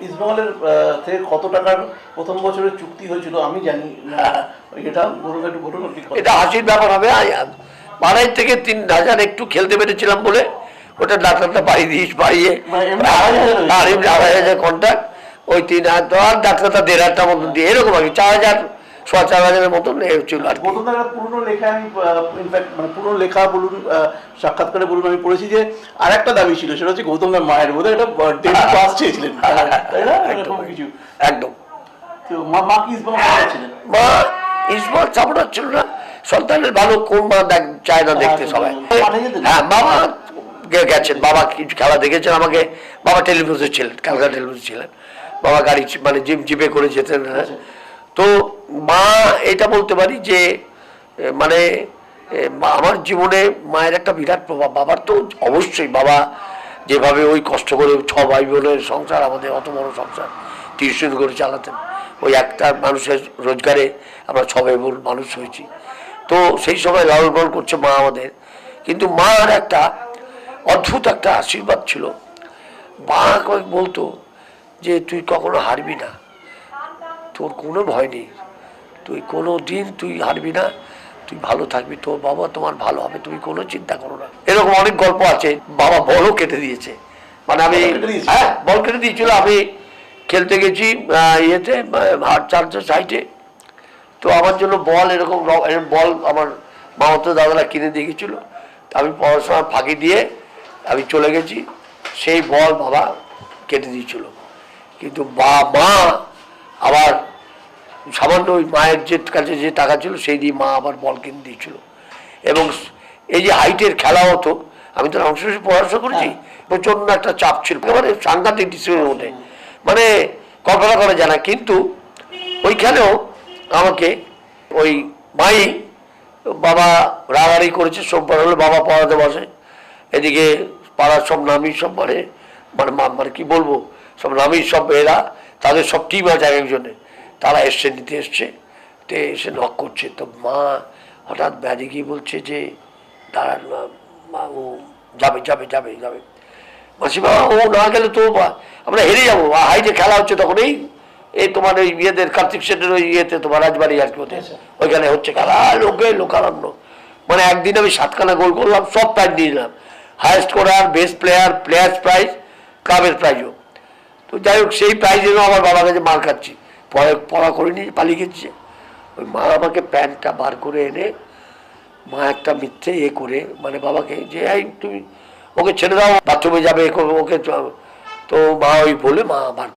ইস্টবেঙ্গলের থেকে কত টাকার প্রথম বছরের চুক্তি হয়েছিল আমি জানি এটা একটু বলুন। এটা হাসির ব্যাপার হবে। বাড়াই থেকে 3,000 একটু খেলতে পেরেছিলাম বলে ওটা ডাক্তারটা বাড়িয়ে আর এমনি 2,500 কন্ট্রাক্ট, ওই 3,000 আর ডাক্তারটা 1,500 মতন দিয়ে এরকম আর কি 4,000 4,500 মতন ছিল আর কি। পুরনো লেখা আমি ইনফ্যাক্ট মানে পুরনো লেখা বলুন সাক্ষাৎকারে বলুন আমি পড়েছি যে আর একটা দাবি ছিল, সেটা হচ্ছে গৌতম দার মায়ের বোধহয় এটা ডেলি পাস চেয়েছিলেন, তাই না? এরকম কিছু একদম। তো মা কি ইস্টবেঙ্গল ছিলেন? মা ইস্টবেঙ্গল সাপোর্টার ছিল না, সন্তানের ভালো কোন মা চায় না দেখতে সবাই। হ্যাঁ বাবা গেছেন, বাবা কিছু খেলা দেখেছেন আমাকে, বাবা টেলিভিশনে ছিলেন, ক্যালকাটা টেলিভিশনে ছিলেন, বাবা গাড়ি মানে জিপে করে যেতেন। তো মা এটা বলতে পারি যে মানে আমার জীবনে মায়ের একটা বিরাট প্রভাব। বাবার তো অবশ্যই, বাবা যেভাবে ওই কষ্ট করে 6 ভাই বোনের সংসার, আমাদের অত বড় সংসার টিউশন করে চালাতেন, ওই একটা মানুষের রোজগারে আমরা 6 ভাই বোন মানুষ হয়েছি। তো সেই সময় লালন পালন করছে মা আমাদের। কিন্তু মার একটা অদ্ভুত একটা আশীর্বাদ ছিল। মা কয়েক বলতো যে তুই কখনো হারবি না, তোর কোনো ভয় নেই, তুই কোনো দিন তুই হারবি না, তুই ভালো থাকবি, তোর বাবা তোমার ভালো হবে, তুমি কোনো চিন্তা করো না। এরকম অনেক গল্প আছে। বাবা বলও কেটে দিয়েছে, মানে আমি হ্যাঁ বল কেটে দিয়েছিল। আমি খেলতে গেছি ইয়েতে চার্চের সাইডে, তো আমার জন্য বল এরকম বল আমার মামাতো দাদারা কিনে দিয়ে গেছিল। আমি পড়াশোনা ফাঁকি দিয়ে আমি চলে গেছি, সেই বল বাবা কেটে দিয়েছিল। কিন্তু মা আবার সামান্য ওই মায়ের যে কাছে যে টাকা ছিল সেই দিয়ে মা আবার বল কিনে দিয়েছিল। এবং এই যে হাইটের খেলা হতো, আমি তো অংশ পড়াশোনা করেছি, প্রচন্ড একটা চাপ ছিল, একেবারে সাংঘাতিক ডিসিপ্লিনের মধ্যে, মানে কল্পনা করা যায় না। কিন্তু ওইখানেও আমাকে ওই মাই বাবা রাগারি করেছে, সোমবার হলে বাবা পড়াতে বসে, এদিকে পাড়ার সব নামি সব মানে মানে মানে কি বলবো, সব নামি সব এরা, তাদের সব টিম আছে এক একজনে, তারা এসছে নিতে এসছে, তো এসে নক করছে। তো মা হঠাৎ ব্যাধি গিয়ে বলছে যে দাঁড়ান মা, ও যাবে যাবে যাবে যাবে মাসিমা, ও না গেলে তো আমরা হেরে যাবো, হাইটে খেলা হচ্ছে তখন এই তোমার ওই ইয়েদের কার্তিক সেটের ওই ইয়েতে তোমার রাজবাড়ি আর কি হতে, ওইখানে হচ্ছে খেলা, লোকে লোকারণ্য। মানে একদিন আমি 7খানা গোল করলাম, সব প্রাইজ নিয়ে নিলাম, highest scorer, best player, players prize, ক্লাবের প্রাইজও। তো যাই হোক সেই প্রাইজেরও আমার বাবার কাছে মার খাচ্ছি, পড়া করে নিয়ে পালিয়ে গেছে। ওই মা আমাকে প্যান্টটা বার করে এনে মা একটা মিথ্যে করে মানে বাবাকে যে এই তুমি ওকে ছেড়ে দাও, বাথরুমে যাবে ওকে, তো মা ওই বলে মা বার